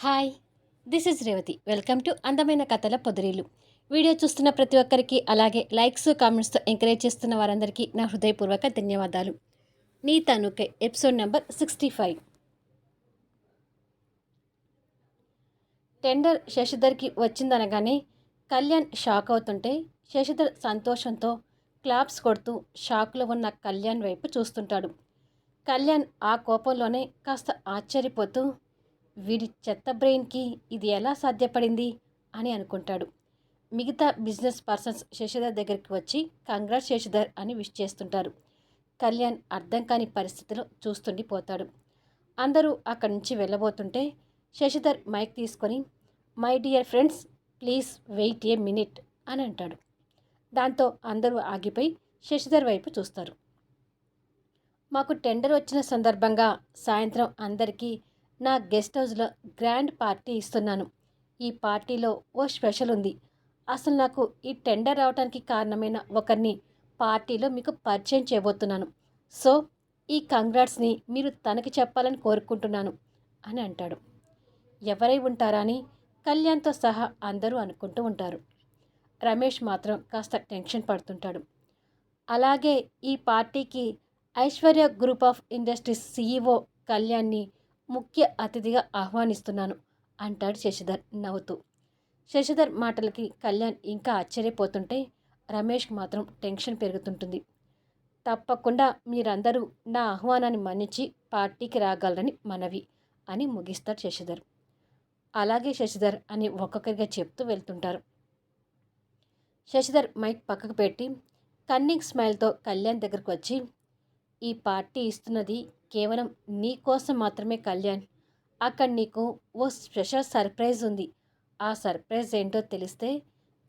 Hi, this is Revathi. Welcome to అందమైన కథల పొదరీలు. Video చూస్తున్న ప్రతి ఒక్కరికి, అలాగే లైక్స్ కామెంట్స్తో ఎంకరేజ్ చేస్తున్న వారందరికీ నా హృదయపూర్వక ధన్యవాదాలు. నీ తనుకై ఎపిసోడ్ నెంబర్ 65. టెండర్ శశిధర్కి వచ్చిందనగానే కళ్యాణ్ షాక్ అవుతుంటే, శశిధర్ సంతోషంతో క్లాప్స్ కొడుతూ షాక్లో ఉన్న కళ్యాణ్ వైపు చూస్తుంటాడు. కళ్యాణ్ ఆ కోపంలోనే కాస్త ఆశ్చర్యపోతూ, వీడి చెత్త బ్రెయిన్కి ఇది ఎలా సాధ్యపడింది అని అనుకుంటాడు. మిగతా బిజినెస్ పర్సన్స్ శశిధర్ దగ్గరికి వచ్చి కంగ్రాట్స్ శశిధర్ అని విష్ చేస్తుంటారు. కళ్యాణ్ అర్థం కాని పరిస్థితిలో చూస్తుండిపోతాడు. అందరూ అక్కడి నుంచి వెళ్ళబోతుంటే శశిధర్ మైక్ తీసుకొని, my dear friends, please wait a minute అని అంటాడు. దాంతో అందరూ ఆగిపోయి శశిధర్ వైపు చూస్తారు. మాకు టెండర్ వచ్చిన సందర్భంగా సాయంత్రం అందరికీ నా గెస్ట్ హౌస్లో గ్రాండ్ పార్టీ ఇస్తున్నాను. ఈ పార్టీలో ఓ స్పెషల్ ఉంది. అసలు నాకు ఈ టెండర్ రావడానికి కారణమైన ఒకరిని పార్టీలో మీకు పరిచయం చేయబోతున్నాను. సో ఈ కంగ్రాట్స్ని మీరు తనకి చెప్పాలని కోరుకుంటున్నాను అని అంటాడు. ఎవరై ఉంటారా అని కళ్యాణ్తో సహా అందరూ అనుకుంటూ ఉంటారు. రమేష్ మాత్రం కాస్త టెన్షన్ పడుతుంటాడు. అలాగే ఈ పార్టీకి Aishwarya group of industries CEO కళ్యాణ్ని ముఖ్య అతిథిగా ఆహ్వానిస్తున్నాను అంటాడు శశిధర్ నవ్వుతూ. శశిధర్ మాటలకి కళ్యాణ్ ఇంకా ఆశ్చర్యపోతుంటే రమేష్కి మాత్రం టెన్షన్ పెరుగుతుంటుంది. తప్పకుండా మీరందరూ నా ఆహ్వానాన్ని మన్నించి పార్టీకి రాగలరని మనవి అని ముగిస్తాడు శశిధర్. అలాగే శశిధర్ అని ఒక్కొక్కరిగా చెప్తూ వెళ్తుంటారు. శశిధర్ మైక్ పక్కకు పెట్టి కన్నింగ్ స్మైల్తో కళ్యాణ్ దగ్గరకు వచ్చి, ఈ పార్టీ ఇస్తున్నది కేవలం నీ కోసం మాత్రమే కళ్యాణ్. అక్కడ నీకు ఓ స్పెషల్ సర్ప్రైజ్ ఉంది. ఆ సర్ప్రైజ్ ఏంటో తెలిస్తే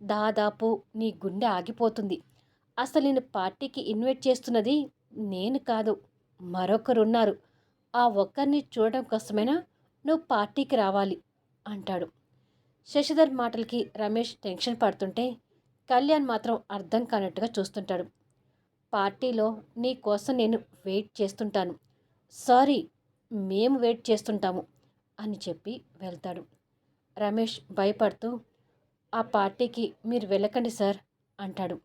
దాదాపు నీ గుండె ఆగిపోతుంది. అసలు నేను పార్టీకి ఇన్వైట్ చేస్తున్నది నేను కాదు, మరొకరున్నారు. ఆ ఒక్కరిని చూడడం కోసమైనా నువ్వు పార్టీకి రావాలి అంటాడు. శశిధర్ మాటలకి రమేష్ టెన్షన్ పడుతుంటే కళ్యాణ్ మాత్రం అర్థం కానట్టుగా చూస్తుంటాడు. పార్టీలో నీ కోసం నేను వెయిట్ చేస్తుంటాను. సారీ, మేము వెయిట్ చేస్తుంటాము అని చెప్పి వెళ్తాడు. రమేష్ భయపడుతూ, ఆ పార్టీకి మీరు వెళ్ళకండి సార్ అంటాడు.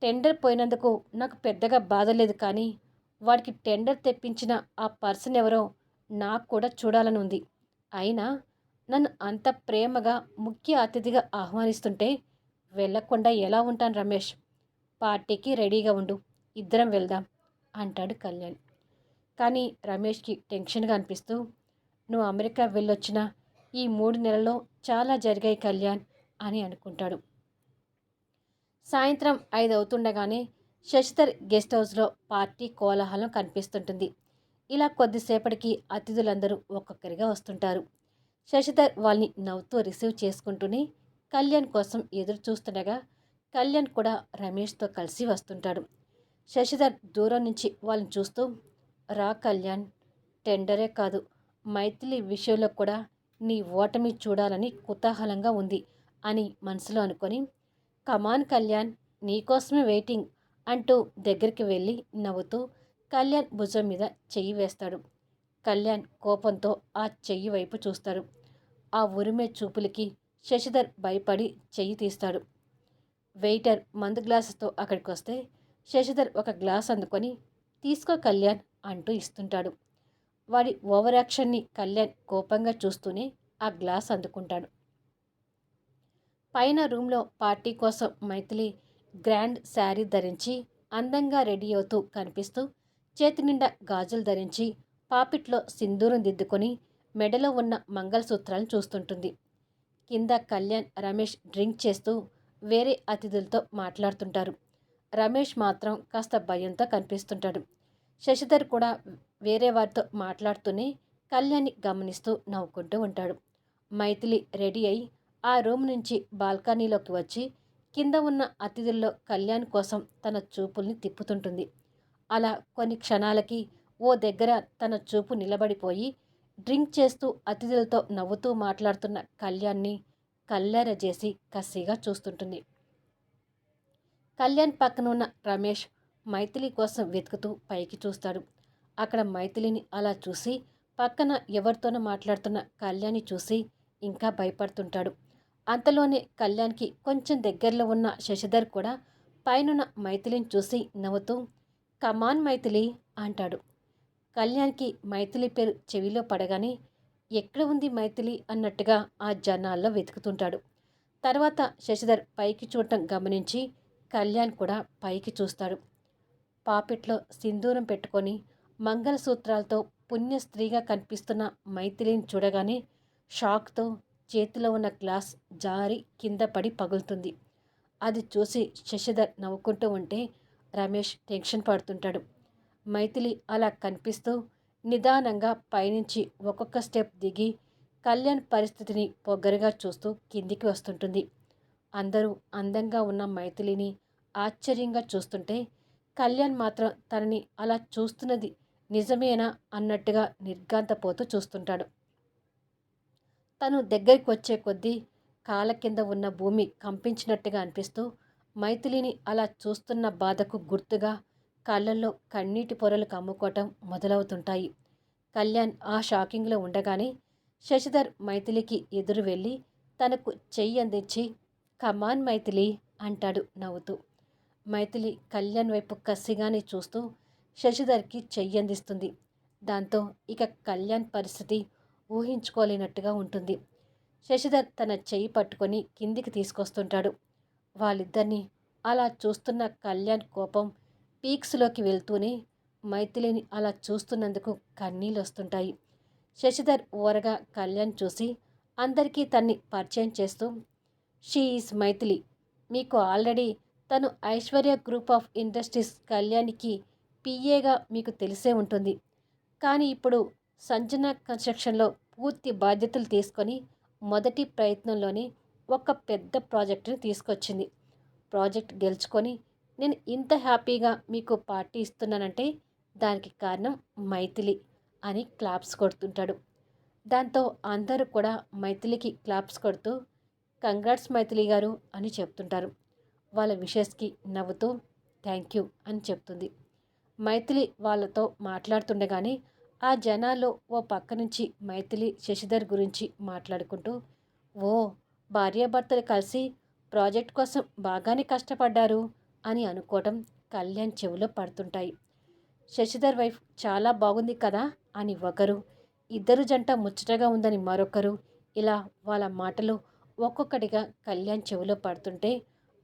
టెండర్ పోయినందుకు నాకు పెద్దగా బాధ లేదు, కానీ వాడికి టెండర్ తెప్పించిన ఆ పర్సన్ ఎవరో నాకు కూడా చూడాలని ఉంది. అయినా నన్ను అంత ప్రేమగా ముఖ్య అతిథిగా ఆహ్వానిస్తుంటే వెళ్ళకుండా ఎలా ఉంటాను రమేష్? పార్టీకి రెడీగా ఉండు, ఇద్దరం వెళ్దాం అంటాడు కళ్యాణ్. కానీ రమేష్కి టెన్షన్గా అనిపిస్తూ, నువ్వు అమెరికా వెళ్ళొచ్చిన ఈ 3 నెలల్లో చాలా జరిగాయి కళ్యాణ్ అని అనుకుంటాడు. సాయంత్రం 5 అవుతుండగానే శశిధర్ గెస్ట్ హౌస్లో పార్టీ కోలాహలం కనిపిస్తుంటుంది. ఇలా కొద్దిసేపటికి అతిథులందరూ ఒక్కొక్కరిగా వస్తుంటారు. శశిధర్ వాళ్ళని నవ్వుతూ రిసీవ్ చేసుకుంటూనే కళ్యాణ్ కోసం ఎదురు చూస్తుండగా కళ్యాణ్ కూడా రమేష్తో కలిసి వస్తుంటాడు. శశిధర్ దూరం నుంచి వాళ్ళని చూస్తూ, రా కళ్యాణ్, టెండరే కాదు, మైథిలి విషయంలో కూడా నీ ఓటమి చూడాలని కుతూహలంగా ఉంది అని మనసులో అనుకొని, కమాన్ కళ్యాణ్, నీకోసమే వెయిటింగ్ అంటూ దగ్గరికి వెళ్ళి నవ్వుతూ కళ్యాణ్ భుజం మీద చెయ్యి వేస్తాడు. కళ్యాణ్ కోపంతో ఆ చెయ్యి వైపు చూస్తాడు. ఆ ఉరిమే చూపులకి శశిధర్ భయపడి చెయ్యి తీస్తాడు. వెయిటర్ మందు గ్లాసుతో అక్కడికి వస్తే శశిధర్ ఒక గ్లాస్ అందుకొని, తీసుకో కళ్యాణ్ అంటూ ఇస్తుంటాడు. వాడి ఓవర్ యాక్షన్ని కళ్యాణ్ కోపంగా చూస్తూనే ఆ గ్లాస్ అందుకుంటాడు. పైన రూమ్లో పార్టీ కోసం మైథిలి గ్రాండ్ శారీ ధరించి అందంగా రెడీ అవుతూ కనిపిస్తూ, చేతి నిండా గాజులు ధరించి పాపిట్లో సింధూరం దిద్దుకొని మెడలో ఉన్న మంగళసూత్రాలను చూస్తుంటుంది. కింద కళ్యాణ్ రమేష్ డ్రింక్ చేస్తూ వేరే అతిథులతో మాట్లాడుతుంటారు. రమేష్ మాత్రం కాస్త భయంతో కనిపిస్తుంటాడు. శశిధర్ కూడా వేరే వారితో మాట్లాడుతూనే కళ్యాణ్ని గమనిస్తూ నవ్వుకుంటూ ఉంటాడు. మైథిలి రెడీ అయి ఆ రూమ్ నుంచి బాల్కనీలోకి వచ్చి కింద ఉన్న అతిథుల్లో కళ్యాణ్ కోసం తన చూపుల్ని తిప్పుతుంటుంది. అలా కొన్ని క్షణాలకి ఓ దగ్గర తన చూపు నిలబడిపోయి డ్రింక్ చేస్తూ అతిథులతో నవ్వుతూ మాట్లాడుతున్న కళ్యాణ్ని కళ్ళెరజేసి కసిగా చూస్తుంటుంది. కళ్యాణ్ పక్కన ఉన్న రమేష్ మైథిలి కోసం వెతుకుతూ పైకి చూస్తాడు. అక్కడ మైథిలిని అలా చూసి పక్కన ఎవరితోనో మాట్లాడుతున్న కళ్యాణ్ని చూసి ఇంకా భయపడుతుంటాడు. అంతలోనే కళ్యాణ్కి కొంచెం దగ్గరలో ఉన్న శశిధర్ కూడా పైనున్న మైథిలిని చూసి నవ్వుతూ కమాన్ మైథిలి అంటాడు. కళ్యాణ్కి మైథిలి పేరు చెవిలో పడగానే ఎక్కడ ఉంది మైథిలి అన్నట్టుగా ఆ జనాల్లో వెతుకుతుంటాడు. తర్వాత శశిధర్ పైకి చూడటం గమనించి కళ్యాణ్ కూడా పైకి చూస్తాడు. పాపిట్లో సింధూరం పెట్టుకొని మంగళసూత్రాలతో పుణ్య స్త్రీగా కనిపిస్తున్న మైథిలిని చూడగానే షాక్తో చేతిలో ఉన్న గ్లాస్ జారి కింద పడి పగులుతుంది. అది చూసి శశిధర్ నవ్వుకుంటూ ఉంటే రమేష్ టెన్షన్ పడుతుంటాడు. మైథిలి అలా కనిపిస్తూ నిదానంగా పైనుంచి ఒక్కొక్క స్టెప్ దిగి కళ్యాణ్ పరిస్థితిని పొగ్గరగా చూస్తూ కిందికి వస్తుంటుంది. అందరూ అందంగా ఉన్న మైథిలిని ఆశ్చర్యంగా చూస్తుంటే కళ్యాణ్ మాత్రం తనని అలా చూస్తున్నది నిజమేనా అన్నట్టుగా నిర్ఘాంతపోతూ చూస్తుంటాడు. తను దగ్గరికి వచ్చే కొద్దీ కాళ్ళ కింద ఉన్న భూమి కంపించినట్టుగా అనిపిస్తూ మైథిలిని అలా చూస్తున్న బాధకు గుర్తుగా కళ్ళల్లో కన్నీటి పొరలు కమ్ముకోవటం మొదలవుతుంటాయి. కళ్యాణ్ ఆ షాకింగ్లో ఉండగానే శశిధర్ మైథిలికి ఎదురు వెళ్ళి తనకు చెయ్యి అందించి కమాన్ మైథిలి అంటాడు నవ్వుతూ. మైథిలి కళ్యాణ్ వైపు కసిగానే చూస్తూ శశిధర్కి చెయ్యి అందిస్తుంది. దాంతో ఇక కళ్యాణ్ పరిస్థితి ఊహించుకోలేనట్టుగా ఉంటుంది. శశిధర్ తన చెయ్యి పట్టుకొని కిందికి తీసుకొస్తుంటాడు. వాళ్ళిద్దరినీ అలా చూస్తున్న కళ్యాణ్ కోపం పీక్స్లోకి వెళ్తూనే మైథిలిని అలా చూస్తున్నందుకు కన్నీళ్ళు వస్తుంటాయి. శశిధర్ ఓరగా కళ్యాణ్ చూసి అందరికీ తన్ని పరిచయం చేస్తూ షీ ఈజ్ మైథిలి. మీకు ఆల్రెడీ తను ఐశ్వర్య గ్రూప్ ఆఫ్ ఇండస్ట్రీస్ కళ్యాణ్కి పిఏగా మీకు తెలిసే ఉంటుంది. కానీ ఇప్పుడు సంజన కన్స్ట్రక్షన్లో పూర్తి బాధ్యతలు తీసుకొని మొదటి ప్రయత్నంలోనే ఒక పెద్ద ప్రాజెక్టుని తీసుకొచ్చింది. ప్రాజెక్ట్ గెలుచుకొని నేను ఇంత హ్యాపీగా మీకు పార్టీ ఇస్తున్నానంటే దానికి కారణం మైథిలి అని క్లాప్స్ కొడుతుంటాడు. దాంతో అందరూ కూడా మైథిలికి క్లాప్స్ కొడుతూ కంగ్రాట్స్ మైథిలి గారు అని చెప్తుంటారు. వాళ్ళ విషెస్కి నవ్వుతూ థ్యాంక్ యూ అని చెప్తుంది. మైథిలి వాళ్ళతో మాట్లాడుతుండగానే ఆ జనాల్లో ఓ పక్క నుంచి మైథిలి శశిధర్ గురించి మాట్లాడుకుంటూ ఓ భార్యాభర్తలు కలిసి ప్రాజెక్ట్ కోసం బాగానే కష్టపడ్డారు అని అనుకోవటం కళ్యాణ్ చెవిలో పడుతుంటాయి. శశిధర్ వైఫ్ చాలా బాగుంది కదా అని ఒకరు, ఇద్దరు జంట ముచ్చటగా ఉందని మరొకరు, ఇలా వాళ్ళ మాటలు ఒక్కొక్కటిగా కళ్యాణ్ చెవిలో పడుతుంటే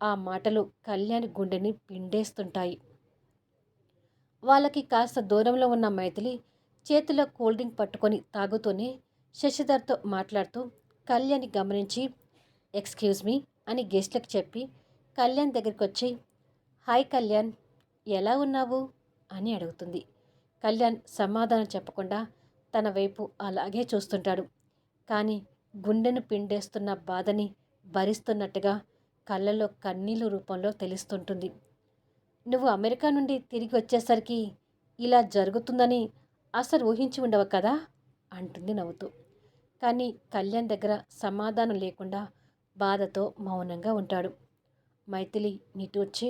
ఆ మాటలు కళ్యాణ్ గుండెని పిండేస్తుంటాయి. వాళ్ళకి కాస్త దూరంలో ఉన్న మైథిలి చేతిలో కూల్ డ్రింక్ పట్టుకొని తాగుతూనే శశిధర్తో మాట్లాడుతూ కళ్యాణ్ని గమనించి ఎక్స్క్యూజ్ మీ అని గెస్ట్లకు చెప్పి కళ్యాణ్ దగ్గరికి వచ్చి హాయ్ కళ్యాణ్, ఎలా ఉన్నావు అని అడుగుతుంది. కళ్యాణ్ సమాధానం చెప్పకుండా తన వైపు అలాగే చూస్తుంటాడు. కానీ గుండెను పిండేస్తున్న బాధని భరిస్తున్నట్టుగా కళ్ళలో కన్నీళ్ళ రూపంలో తెలుస్తుంటుంది. నువ్వు అమెరికా నుండి తిరిగి వచ్చేసరికి ఇలా జరుగుతుందని అసలు ఊహించి ఉండవు కదా అంటుంది నవ్వుతూ. కానీ కళ్యాణ్ దగ్గర సమాధానం లేకుండా బాధతో మౌనంగా ఉంటాడు. మైథిలి నిట్టూర్చి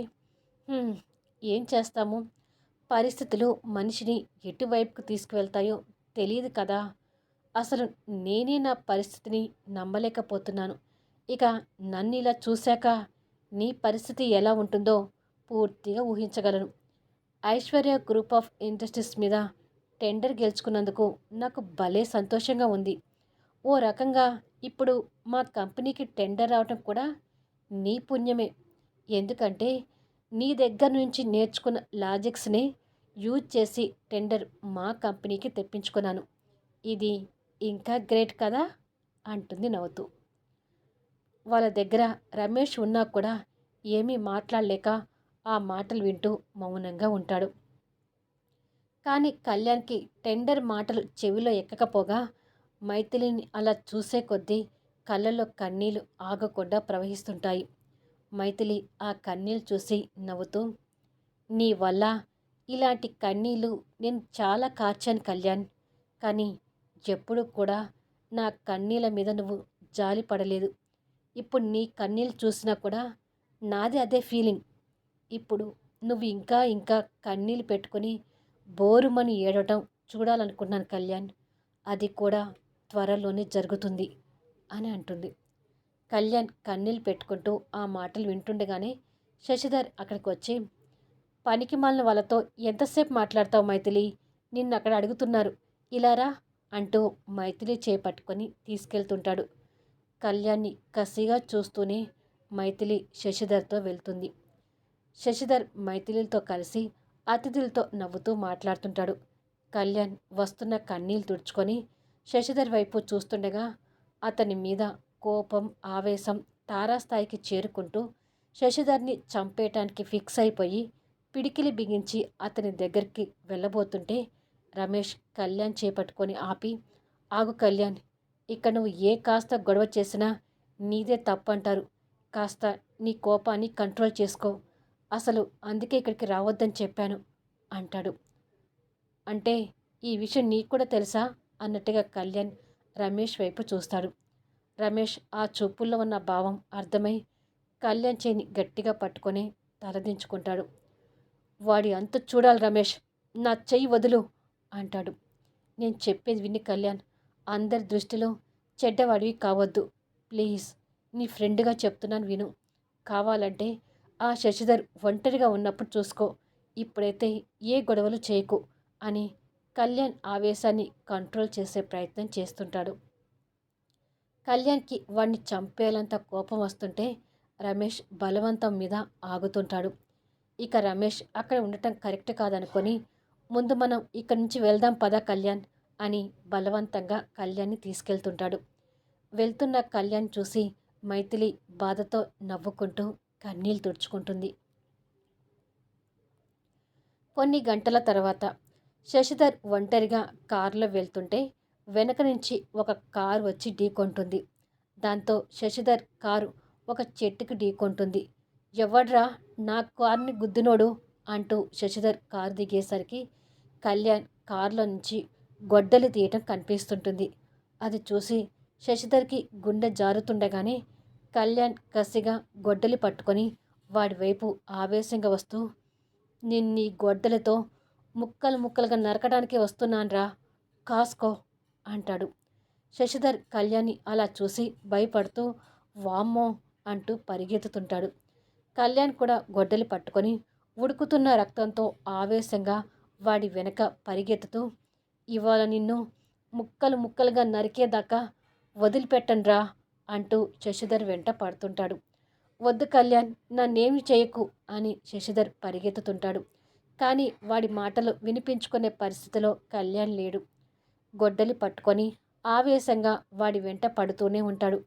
ఏం చేస్తాము, పరిస్థితులు మనిషిని ఎటువైపుకు తీసుకువెళ్తాయో తెలియదు కదా. అసలు నేనే నా పరిస్థితిని నమ్మలేకపోతున్నాను. ఇక నన్ను ఇలా చూశాక నీ పరిస్థితి ఎలా ఉంటుందో పూర్తిగా ఊహించగలను. ఐశ్వర్య గ్రూప్ ఆఫ్ ఇండస్ట్రీస్ మీద టెండర్ గెలుచుకున్నందుకు నాకు భలే సంతోషంగా ఉంది. ఓ రకంగా ఇప్పుడు మా కంపెనీకి టెండర్ రావటం కూడా నీ పుణ్యమే. ఎందుకంటే నీ దగ్గర నుంచి నేర్చుకున్న లాజిక్స్ని యూజ్ చేసి టెండర్ మా కంపెనీకి తెప్పించుకున్నాను. ఇది ఇంకా గ్రేట్ కదా అంటుంది నవ్వుతూ. వాళ్ళ దగ్గర రమేష్ ఉన్నా కూడా ఏమీ మాట్లాడలేక ఆ మాటలు వింటూ మౌనంగా ఉంటాడు. కానీ కళ్యాణ్కి టెండర్ మాటలు చెవిలో ఎక్కకపోగా మైథిలిని అలా చూసే కొద్దీ కళ్ళల్లో కన్నీళ్లు ఆగకుండా ప్రవహిస్తుంటాయి. మైథిలి ఆ కన్నీళ్ళు చూసి నవ్వుతూ నీ వల్ల ఇలాంటి కన్నీళ్ళు నేను చాలా కార్చాను కళ్యాణ్. కానీ ఎప్పుడు కూడా నా కన్నీళ్ళ మీద నువ్వు జాలి పడలేదు. ఇప్పుడు నీ కన్నీళ్ళు చూసినా కూడా నాది అదే ఫీలింగ్. ఇప్పుడు నువ్వు ఇంకా ఇంకా కన్నీళ్ళు పెట్టుకొని బోరుమని ఏడవటం చూడాలనుకున్నాను కళ్యాణ్. అది కూడా త్వరలోనే జరుగుతుంది అని అంటుంది. కళ్యాణ్ కన్నీళ్ళు పెట్టుకుంటూ ఆ మాటలు వింటుండగానే శశిధర్ అక్కడికి వచ్చి, పనికి మాలిన వాళ్ళతో ఎంతసేపు మాట్లాడతావు మైథిలి? నిన్నక్కడ అడుగుతున్నారు, ఇలారా అంటూ మైథిలి చేపట్టుకొని తీసుకెళ్తుంటాడు. కళ్యాణ్ని కసిగా చూస్తూనే మైథిలి శశిధర్తో వెళ్తుంది. శశిధర్ మైథిలితో కలిసి అతిథులతో నవ్వుతూ మాట్లాడుతుంటాడు. కళ్యాణ్ వస్తున్న కన్నీళ్ళు తుడుచుకొని శశిధర్ వైపు చూస్తుండగా అతని మీద కోపం, ఆవేశం తారాస్థాయికి చేరుకుంటూ శశిధర్ని చంపేయటానికి ఫిక్స్ అయిపోయి పిడికిలి బిగించి అతని దగ్గరికి వెళ్ళబోతుంటే రమేష్ కళ్యాణ్ చేపట్టుకొని ఆపి, ఆగు కళ్యాణ్, ఇక నువ్వు ఏ కాస్త గొడవ చేసినా నీదే తప్పంటారు. కాస్త నీ కోపాన్ని కంట్రోల్ చేసుకో. అసలు అందుకే ఇక్కడికి రావద్దని చెప్పాను అంటాడు. అంటే ఈ విషయం నీకు కూడా తెలుసా అన్నట్టుగా కళ్యాణ్ రమేష్ వైపు చూస్తాడు. రమేష్ ఆ చూపుల్లో ఉన్న భావం అర్థమై కళ్యాణ్ చేయిని గట్టిగా పట్టుకొని తలదించుకుంటాడు. వాడి అంత చూడాలి రమేష్, నా చెయ్యి వదులు అంటాడు. నేను చెప్పేది విని కళ్యాణ్, అందరి దృష్టిలో చెడ్డవాడివి కావద్దు. ప్లీజ్, నీ ఫ్రెండ్గా చెప్తున్నాను విను. కావాలంటే ఆ శశిధర్ ఒంటరిగా ఉన్నప్పుడు చూసుకో. ఇప్పుడైతే ఏ గొడవలు చేయకు అని కళ్యాణ్ ఆవేశాన్ని కంట్రోల్ చేసే ప్రయత్నం చేస్తుంటాడు. కళ్యాణ్కి వాడిని చంపేయాలంత కోపం వస్తుంటే రమేష్ బలవంతం మీద ఆగుతుంటాడు. ఇక రమేష్ అక్కడ ఉండటం కరెక్ట్ కాదనుకొని, ముందు మనం ఇక్కడి నుంచి వెళ్దాం పదా కళ్యాణ్ అని బలవంతంగా కళ్యాణ్ని తీసుకెళ్తుంటాడు. వెళ్తున్న కళ్యాణ్ చూసి మైథిలి బాధతో నవ్వుకుంటూ కన్నీళ్ళు తుడుచుకుంటుంది. కొన్ని గంటల తర్వాత శశిధర్ ఒంటరిగా కారులో వెళ్తుంటే వెనక నుంచి ఒక కారు వచ్చి ఢీకొంటుంది. దాంతో శశిధర్ కారు ఒక చెట్టుకి ఢీకొంటుంది. ఎవడ్రా నా కారుని గుద్దినోడు అంటూ శశిధర్ కారు దిగేసరికి కళ్యాణ్ కారులో నుంచి గొడ్డలి తీయటం కనిపిస్తుంటుంది. అది చూసి శశిధర్కి గుండె జారుతుండగానే కళ్యాణ్ కసిగా గొడ్డలి పట్టుకొని వాడి వైపు ఆవేశంగా వస్తూ, నిన్నీ గొడ్డలితో ముక్కలు ముక్కలుగా నరకడానికి వస్తున్నాన్రా, కాసుకో అంటాడు. శశిధర్ కళ్యాణ్ని అలా చూసి భయపడుతూ వామ్మో అంటూ పరిగెత్తుతుంటాడు. కళ్యాణ్ కూడా గొడ్డలి పట్టుకొని ఉడుకుతున్న రక్తంతో ఆవేశంగా వాడి వెనక పరిగెత్తుతూ, ఇవాళ నిన్ను ముక్కలు ముక్కలుగా నరికేదాకా వదిలిపెట్టనురా అంటూ శశిధర్ వెంట పడుతుంటాడు. వద్దు కళ్యాణ్, నన్నేమి చేయకు అని శశిధర్ పరిగెత్తుతుంటాడు. కానీ వాడి మాటలు వినిపించుకునే పరిస్థితిలో కళ్యాణ్ లేడు. గొడ్డలి పట్టుకొని ఆవేశంగా వాడి వెంట పడుతూనే ఉంటాడు.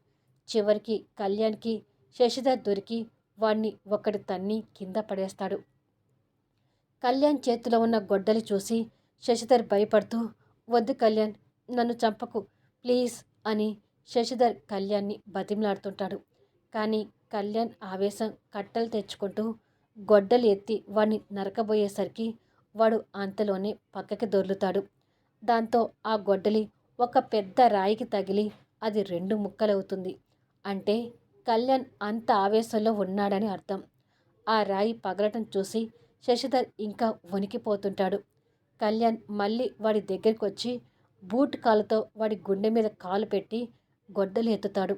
చివరికి కళ్యాణ్కి శశిధర్ దొరికి వాణ్ణి ఒకటి తన్ని కింద పడేస్తాడు. కళ్యాణ్ చేతిలో ఉన్న గొడ్డలి చూసి శశిధర్ భయపడుతూ, వద్దు కళ్యాణ్, నన్ను చంపకు ప్లీజ్ అని శశిధర్ కళ్యాణ్ని బతిమలాడుతుంటాడు. కానీ కళ్యాణ్ ఆవేశం కట్టలు తెచ్చుకుంటూ గొడ్డలి ఎత్తి వాడిని నరకబోయేసరికి వాడు అంతలోనే పక్కకి దొర్లుతాడు. దాంతో ఆ గొడ్డలి ఒక పెద్ద రాయికి తగిలి అది 2 ముక్కలవుతుంది. అంటే కళ్యాణ్ అంత ఆవేశంలో ఉన్నాడని అర్థం. ఆ రాయి పగలటం చూసి శశిధర్ ఇంకా వణికిపోతుంటాడు. కళ్యాణ్ మళ్ళీ వాడి దగ్గరికి వచ్చి బూట్ కాలుతో వాడి గుండె మీద కాలు పెట్టి గొడ్డలి ఎత్తుతాడు.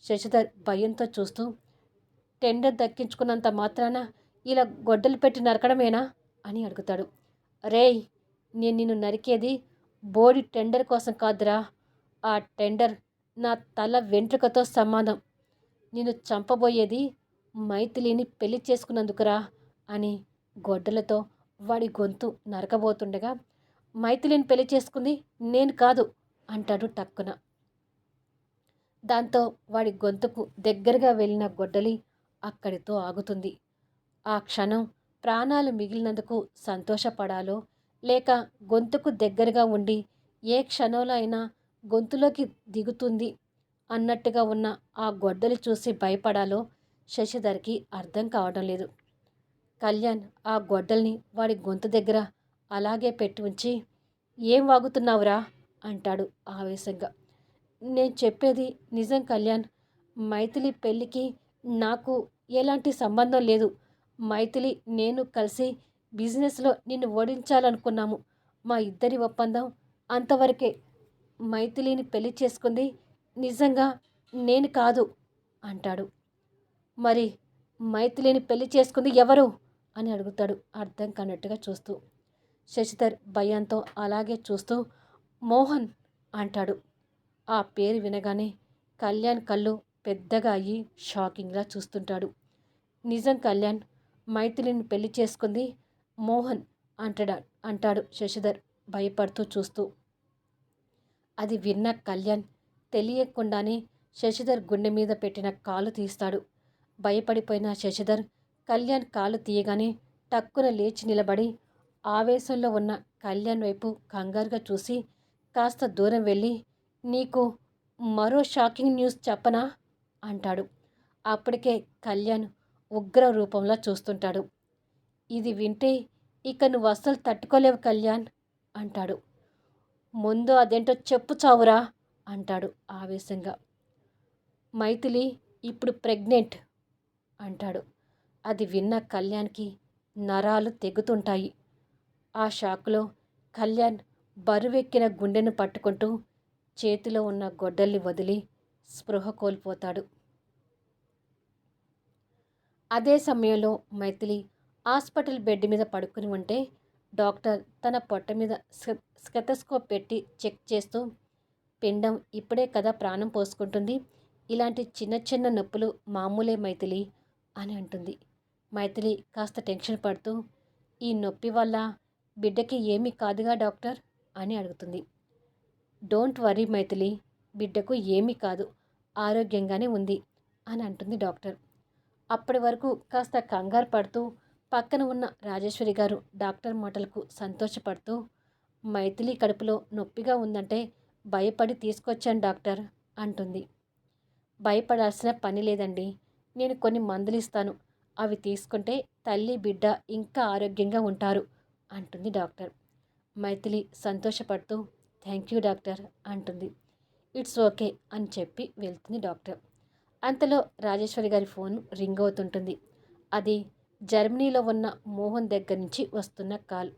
శశిధర్ భయంతో చూస్తూ, టెండర్ దక్కించుకున్నంత మాత్రాన ఇలా గొడ్డలు పెట్టి నరకడమేనా అని అడుగుతాడు. రేయ్, నేను నిన్ను నరికేది బోడి టెండర్ కోసం కాదురా, ఆ టెండర్ నా తల వెంట్రుకతో సమానం. నిన్ను చంపబోయేది మైథిలిని పెళ్లి చేసుకున్నందుకురా అని గొడ్డలతో వాడి గొంతు నరకబోతుండగా, మైథిలిని పెళ్లి చేసుకుంది నేను కాదు అంటాడు టక్కున. దాంతో వాడి గొంతుకు దగ్గరగా వెళ్ళిన గొడ్డలి అక్కడితో ఆగుతుంది. ఆ క్షణం ప్రాణాలు మిగిలినందుకు సంతోషపడాలో లేక గొంతుకు దగ్గరగా ఉండి ఏ క్షణంలో అయినా గొంతులోకి దిగుతుంది అన్నట్టుగా ఉన్న ఆ గొడ్డలి చూసి భయపడాలో శశిధర్కి అర్థం కావడం లేదు. కళ్యాణ్ ఆ గొడ్డల్ని వాడి గొంతు దగ్గర అలాగే పెట్టి ఉంచి, ఏం వాగుతున్నావురా అంటాడు ఆవేశంగా. నేను చెప్పేది నిజం కళ్యాణ్, మైథిలి పెళ్ళికి నాకు ఎలాంటి సంబంధం లేదు. మైథిలి నేను కలిసి బిజినెస్లో నిన్ను ఓడించాలనుకున్నాము. మా ఇద్దరి ఒప్పందం అంతవరకే. మైథిలిని పెళ్లి చేసుకుంది నిజంగా నేను కాదు అంటాడు. మరి మైథిలిని పెళ్లి చేసుకుంది ఎవరు అని అడుగుతాడు అర్థం కానట్టుగా చూస్తూ. శశిధర్ భయంతో అలాగే చూస్తూ మోహన్ అంటాడు. ఆ పేరు వినగానే కళ్యాణ్ కళ్ళు పెద్దగా అయ్యి షాకింగ్లా చూస్తుంటాడు. నిజం కళ్యాణ్, మైథిలిని పెళ్లి చేసుకుంది మోహన్ అంటాడు శశిధర్ భయపడుతూ చూస్తూ. అది విన్న కళ్యాణ్ తెలియకుండానే శశిధర్ గుండె మీద పెట్టిన కాలు తీస్తాడు. భయపడిపోయిన శశిధర్ కళ్యాణ్ కాలు తీయగానే టక్కున లేచి నిలబడి ఆవేశంలో ఉన్న కళ్యాణ్ వైపు కంగారుగా చూసి కాస్త దూరం వెళ్ళి, నీకు మరో షాకింగ్ న్యూస్ చెప్పనా అంటాడు. అప్పటికే కళ్యాణ్ ఉగ్ర రూపంలో చూస్తుంటాడు. ఇది వింటే ఇక నువ్వు అస్సలు తట్టుకోలేవు కళ్యాణ్ అంటాడు. ముందు అదేంటో చెప్పు చావురా అంటాడు ఆవేశంగా. మైథిలి ఇప్పుడు ప్రెగ్నెంట్ అంటాడు. అది విన్న కళ్యాణ్కి నరాలు తెగుతుంటాయి. ఆ షాకులో కళ్యాణ్ బరువెక్కిన గుండెను పట్టుకుంటూ చేతిలో ఉన్న గొడ్డల్ని వదిలి స్పృహ కోల్పోతాడు. అదే సమయంలో మైథిలి హాస్పిటల్ బెడ్ మీద పడుకుని ఉంటే డాక్టర్ తన పొట్ట మీద స్టెతస్కోప్ పెట్టి చెక్ చేస్తూ, పిండం ఇప్పుడే కదా ప్రాణం పోసుకుంటుంది, ఇలాంటి చిన్న చిన్న నొప్పులు మామూలే మైథిలి అని అంటుంది. మైథిలి కాస్త టెన్షన్ పడుతూ, ఈ నొప్పి వల్ల బిడ్డకి ఏమీ కాదుగా డాక్టర్ అని అడుగుతుంది. డోంట్ వరీ మైథిలి, బిడ్డకు ఏమీ కాదు, ఆరోగ్యంగానే ఉంది అని అంటుంది డాక్టర్. అప్పటి వరకు కాస్త కంగారు పడుతూ పక్కన ఉన్న రాజేశ్వరి గారు డాక్టర్ మాటలకు సంతోషపడుతూ, మైథిలి కడుపులో నొప్పిగా ఉందంటే భయపడి తీసుకొచ్చాను డాక్టర్ అంటుంది. భయపడాల్సిన పని లేదండి, నేను కొన్ని మందులు ఇస్తాను, అవి తీసుకుంటే తల్లి బిడ్డ ఇంకా ఆరోగ్యంగా ఉంటారు అంటుంది డాక్టర్. మైథిలి సంతోషపడుతూ థ్యాంక్ యూ డాక్టర్ అంటుంది. ఇట్స్ ఓకే అని చెప్పి వెళ్తుంది డాక్టర్. అంతలో రాజేశ్వరి గారి ఫోన్ రింగ్ అవుతుంటుంది. అది జర్మనీలో ఉన్న మోహన్ దగ్గర నుంచి వస్తున్న కాల్.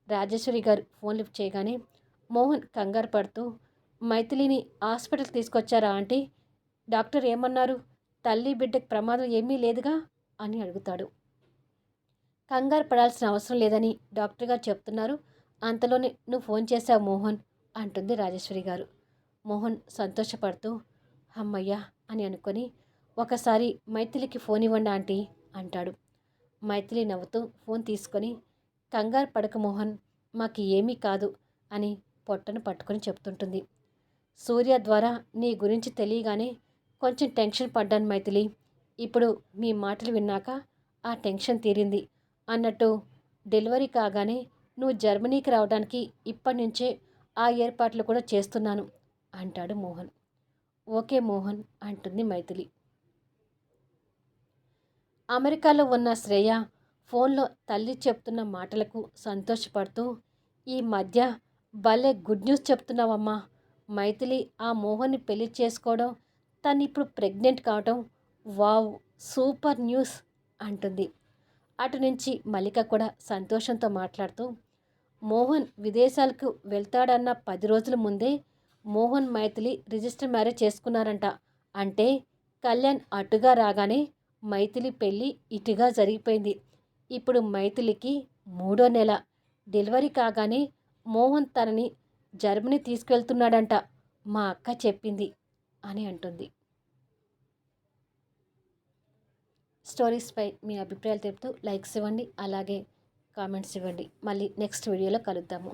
రాజేశ్వరి గారు ఫోన్ లిఫ్ట్ చేయగానే మోహన్ కంగారు పడుతూ, మైథిలిని హాస్పిటల్కి తీసుకొచ్చారా ఆంటీ? డాక్టర్ ఏమన్నారు? తల్లి బిడ్డకు ప్రమాదం ఏమీ లేదుగా అని అడుగుతాడు. కంగారు పడాల్సిన అవసరం లేదని డాక్టర్ గారు చెప్తున్నారు, అంతలోనే నువ్వు ఫోన్ చేశావు మోహన్ అంటుంది రాజేశ్వరి గారు. మోహన్ సంతోషపడుతూ అమ్మయ్యా అని అనుకొని, ఒకసారి మైథిలికి ఫోన్ ఇవ్వండి ఆంటీ అంటాడు. మైథిలి నవ్వుతూ ఫోన్ తీసుకొని, కంగారు పడక మోహన్, మాకు ఏమీ కాదు అని పొట్టను పట్టుకొని చెప్తుంటుంది. సూర్య ద్వారా నీ గురించి తెలియగానే కొంచెం టెన్షన్ పడ్డాను మైథిలి, ఇప్పుడు మీ మాటలు విన్నాక ఆ టెన్షన్ తీరింది. అన్నట్టు డెలివరీ కాగానే నువ్వు జర్మనీకి రావడానికి ఇప్పటి నుంచే ఆ ఏర్పాట్లు కూడా చేస్తున్నాను అంటాడు మోహన్. ఓకే మోహన్ అంటుంది మైథిలి. అమెరికాలో ఉన్న శ్రేయ ఫోన్లో తల్లి చెప్తున్న మాటలకు సంతోషపడుతూ, ఈ మధ్య భలే గుడ్ న్యూస్ చెప్తున్నావమ్మా, మైథిలి ఆ మోహన్ని పెళ్లి చేసుకోవడం, తను ఇప్పుడు ప్రెగ్నెంట్ కావటం, వావ్ సూపర్ న్యూస్ అంటుంది. అటు నుంచి మల్లిక కూడా సంతోషంతో మాట్లాడుతూ, మోహన్ విదేశాలకు వెళ్తాడన్న 10 రోజుల ముందే మోహన్ మైథిలి రిజిస్టర్ మ్యారేజ్ చేసుకున్నారంట. అంటే కళ్యాణ్ అటుగా రాగానే మైథిలి పెళ్ళి ఇటుగా జరిగిపోయింది. ఇప్పుడు మైథిలికి 3వ నెల, డెలివరీ కాగానే మోహన్ తనని జర్మనీ తీసుకెళ్తున్నాడంట, మా అక్క చెప్పింది అని అంటుంది. స్టోరీస్పై మీ అభిప్రాయాలు తెలుపుతూ లైక్స్ ఇవ్వండి, అలాగే కామెంట్స్ ఇవ్వండి. మళ్ళీ నెక్స్ట్ వీడియోలో కలుద్దాము.